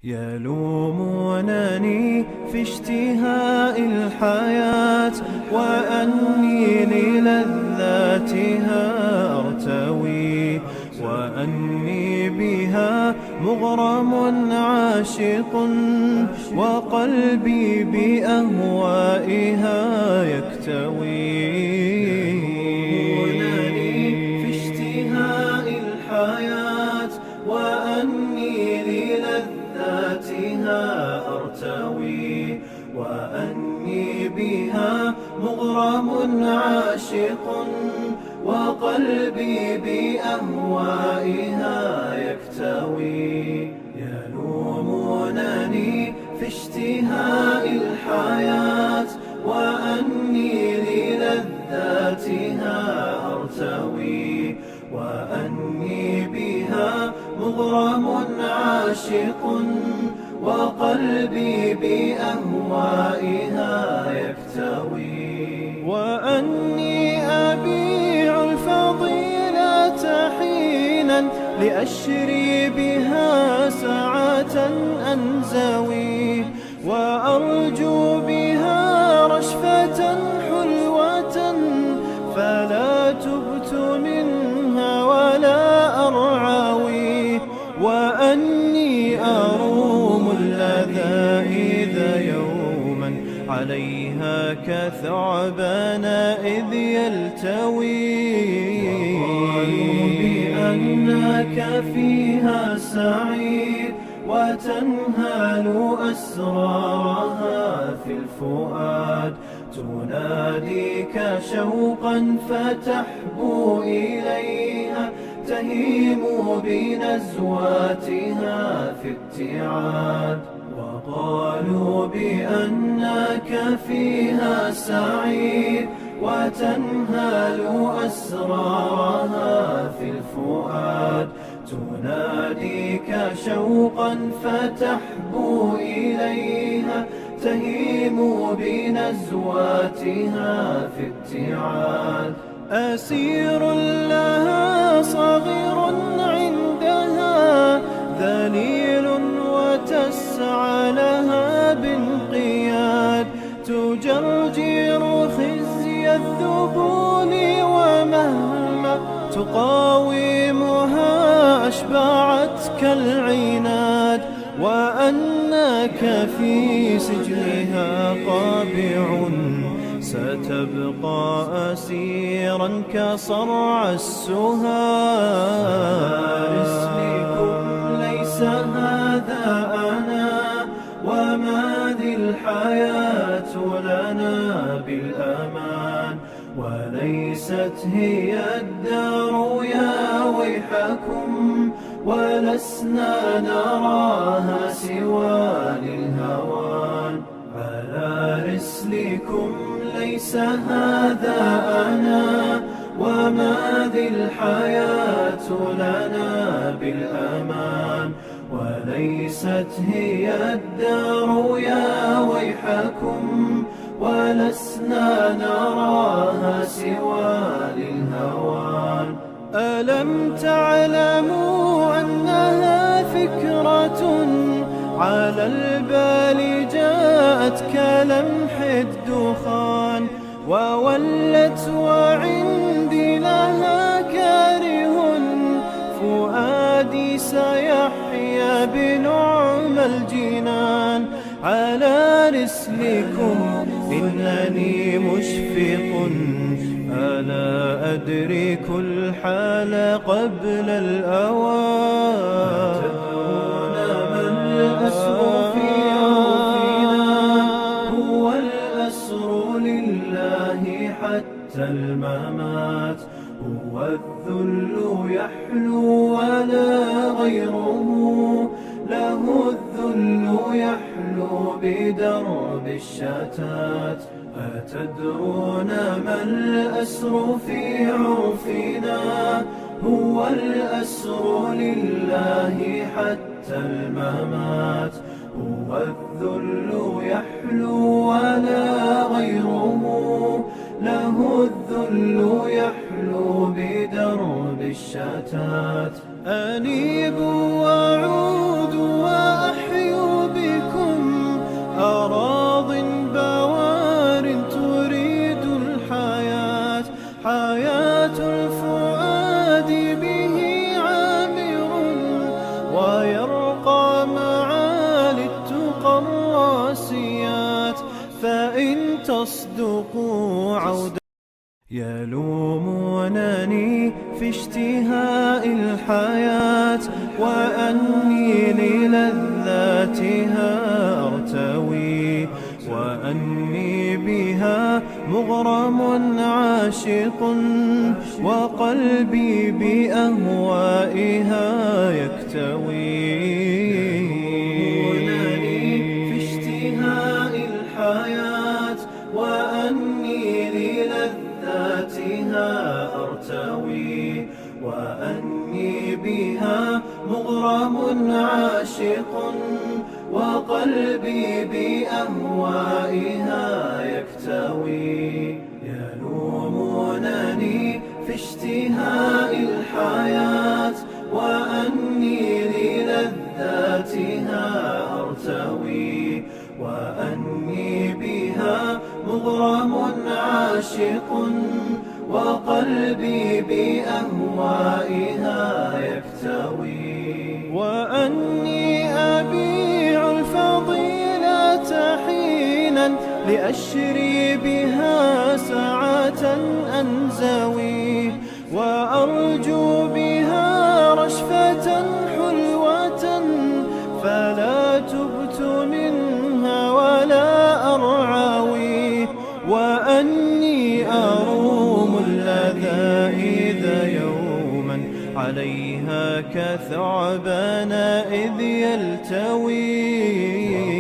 يلومونني في اشتهاء الحياة وأني للذاتها أرتوي، وأني بها مغرم عاشق، وقلبي بأهوائها يكتوي. يلومونني في اشتهاء الحياة وأني للذاتها أرتوي، وأني بها مغرم عاشق، وقلبي بأهوائها يكتوي. يلومونني في اشتهاء الحياة وأني للذاتها أرتوي، وأني بها مغرم عاشق، وقلبي بأهوائها يكتوي. وأني أبيع الفضيلة حينا لأشري بها ساعة أنزوي، وأرجو بها رشفة حلوة فلا تبت منها ولا أرعوي، وأني أروم اللذائذ يوما عليها كثعبان إذ يلتوي. وقالوا بأنك فيها سعيد وتنهال أسرارها في الفؤاد، تناديك شوقا فتحبو إليها، تهيم بنزواتها في ابتعاد. وقالوا بأنك فيها سعيد وتنهال أسرارها في الفؤاد، تناديك شوقا فتحبو إليها، تهيم بنزواتها في ابتعاد. أسير لها صغير عندها ذليل وتسعى لها بانقياد، تجرجر خزي الذبول ومهما تقاومها أشبعتك العناد، وأنك في سجنها قابع ستبقى أسيرا كصرع السهاد. رسلكم ليس هذا أنا، وما ذي الحياة لنا بالأمان، وليست هي الدار يا ويحكم، ولسنا نراها سوى للهوان. على رسلكم ليس هذا أنا، وما ذي الحياة لنا بالأمان، وليست هي الدار يا ويحكم، ولسنا نراها سوى للهوان. ألم تعلموا أنها فكرة على البال جاءت كلمح الدخان، وولت وعندي لها كاره، فؤادي سيحيا بنعم الجنان. على رسلكم إنني مشفق، ألا أدرك الحال قبل الأوان. أتدرون ما الأسر في عرفنا؟ هو الأسر لله حتى الممات، هو الذل يحلو ولا غيره، له الذل يحلو بدرب الشتات. أتدرون ما الأسر في عرفنا؟ هو الأسر لله حتى الممات، هو الذل يحلو ولا غيره، له الذل يحلو بدرب الشتات. أنيبوا وعودوا وأحيوا فإن تصدقوا عودا يلومونني في اشتهاء الحياة وأني للذاتها أرتوي، وأني بها مغرم عاشق، وقلبي بأهوائها يكتوي. يلومونني في اشتهاء الحياة وأني للذاتها أرتوي، وأني بها مغرم عاشق، وقلبي بأهوائها يكتوي. يلومونني في اشتهاء الحياة وأني للذاتها أرتوي، وأني بها مغرم عاشق، وقلبي بأهوائها يكتوي. وأني أبيع الفضيلة حينا لأشري بها ساعة أنزوي، وأرجو بها رشفة حلوة فلا تبت منها ولا أرعوي، وأني أروم اللذائذ يوما عليها كثعبان إذ يلتوي.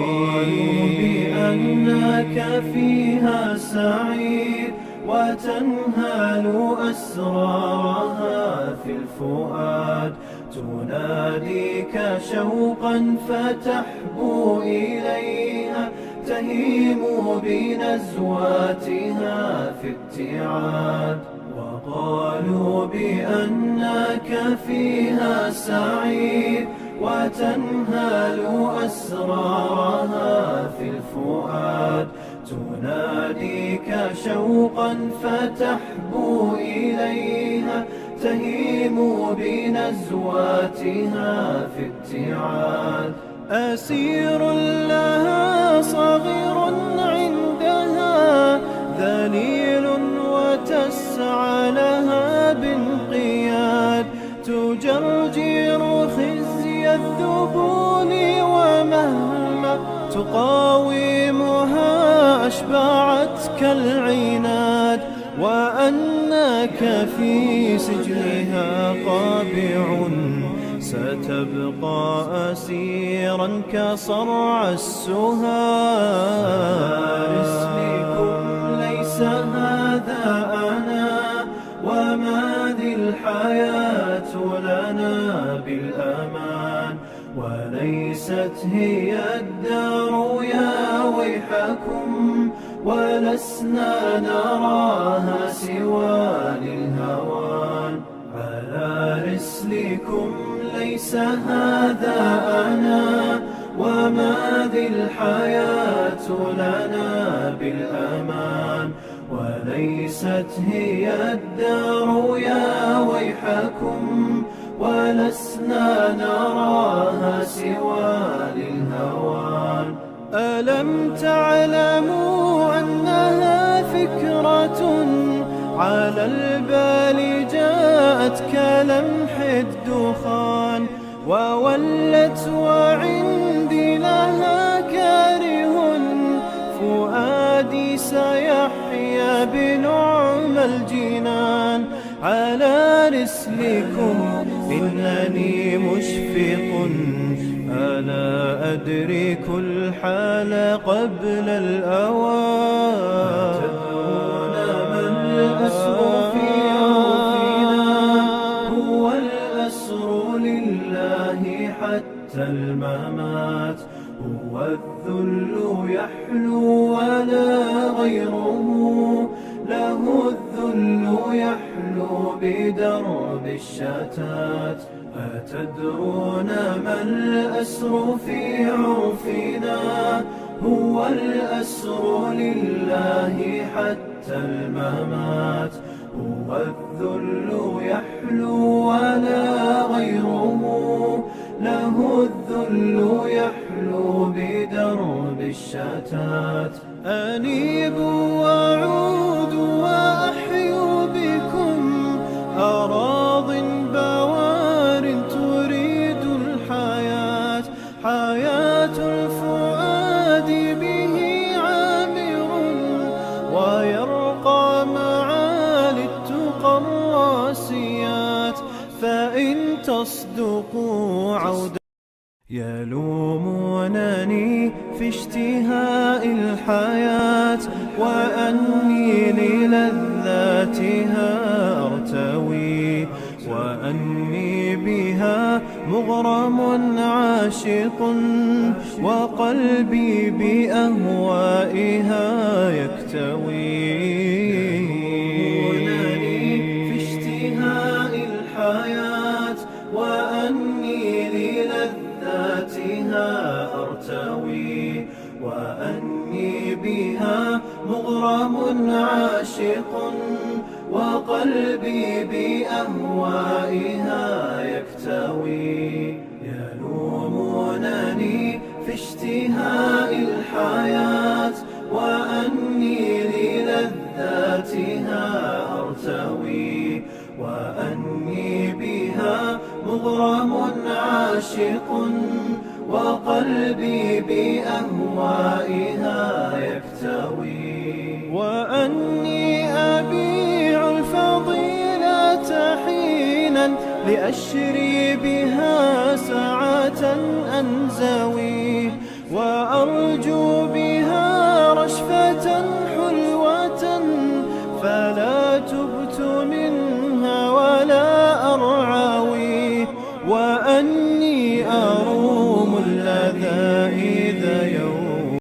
وقالوا بأنك فيها سعيد وتنهال أسرارها في الفؤاد، تناديك شوقا فتحبو إليها، تهيم بنزواتها في ابتعاد. وقالوا بأنك فيها سعيد وتنهال أسرارها في الفؤاد، تناديك شوقا فتحبو إليها، تهيم بنزواتها في ابتعاد. أسير لها صغير عندها ذليل وتسعى لها بانقياد، تجرجر خزي الذبول ومهما تقاومها أشبعتك العناد، وأنك في سجنها قابع ستبقى أسيرا كصرع السهاد. اسمكم ليس هذا أنا، وما ذي الحياة لنا بالأمان، وليست هي الدار يا ويحكم، ولسنا نراها سوى للهوان. على رسلكم ليس هذا أنا، وما ذي الحياة لنا بالأمان، وليست هي الدار يا ويحكم، ولسنا نراها سوى للهوان. ألم تعلموا أنها فكرة على البال جاءت كلمح الدخان، وولت وعندي لها كاره، فؤادي سيحيا بنعم الجنان. على رسلكم إنني مشفق، ألا أدرك الحال قبل الأوان. أتدرون ما الأسر في عرفنا؟ هو الأسر لله حتى الممات، هو الذل يحلو ولا غيره، له الذل يحلو بدرب الشتات. أتدرون ما الأسر في عرفنا؟ هو الأسر لله حتى الممات، هو الذل يحلو ولا غيره، له الذل يحلو بدرب الشتات. أنيبوا وعودوا وأحيوا بكم أراضٍ بوار تريد الحياة. حياة الفؤاد به عامر ويرقى معالي التقى الراسيات. فإن تصدقوا عودا يلومونني في اشتهاء الحياة وأني للذاتها أرتوي، وأني بها مغرم عاشق وقلبي بأهوائها يكتوي. يلومونني في اشتهاء الحياة وأني للذاتها أرتوي، وأني بها مغرم عاشق وقلبي بأهوائها يكتوي. يلومونني في اشتهاء الحياة وأني للذاتها أرتوي، وأني بها مغرم عاشق وقلبي بأهوائها يكتوي. وأني أبيع الفضيلة حينا لأشري بها ساعة أنزوي، وأرجو بها رشفة حلوة فلا تبت منها ولا أرعوي. وأني أروم اللذائذ يوم